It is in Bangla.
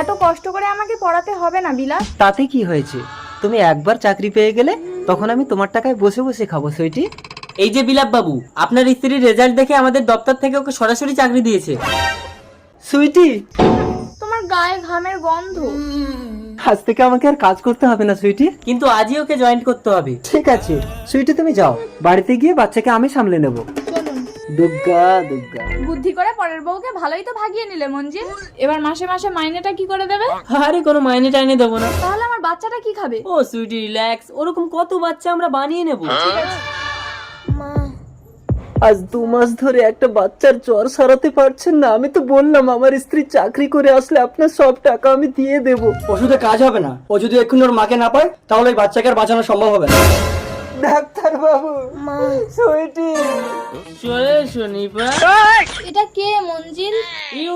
এত কষ্ট করে আমাকে পড়াতে হবে না বিলাস। তাতে কি হয়েছে, তুমি একবার চাকরি পেয়ে গেলে তখন আমি তোমার টাকায় বসে বসে খাবো সুইটি। এই যে বিলাপ বাবু, আপনার স্ত্রীর রেজাল্ট দেখে আমাদের দপ্তর থেকে ওকে সরাসরি চাকরি দিয়েছে। সুইটি, তোমার গায়ে ঘামের গন্ধ। আজ থেকে আমাকে আর কাজ করতে হবে না সুইটি। কিন্তু আজই ওকে জয়েন করতে হবে। ঠিক আছে সুইটি, তুমি যাও, বাড়িতে গিয়ে বাচ্চাকে আমি সামলে নেব। চলুন। দুর্গা দুর্গা। বুদ্ধি করে পরের বউকে ভালোই তো ভাগিয়ে নিলে মঞ্জিল। এবার মাসে মাসে মাইনেটা কি করে দেবে? আরে কোনো মাইনে টাইনে দেবো না। তাহলে আমার বাচ্চাটা কি খাবে? ও সুইটি রিল্যাক্স, ওরকম কত বাচ্চা আমরা বানিয়ে নেব। আজ 2 মাস ধরে একটা বাচ্চার জ্বর সারাতে পারছেন না। আমি তো বললাম আমার স্ত্রী চাকরি করে আসলে আপনার সব টাকা আমি দিয়ে দেব। ওষুধে কাজ হবে না, ও যদি এক্ষুনি ওর মাকে না পায় তাহলে ওই বাচ্চাকে আর বাঁচানো সম্ভব হবে না। ডাক্তার বাবু, সুইটি। চলে শনিবার। এটা কে মঞ্জিল? ইউ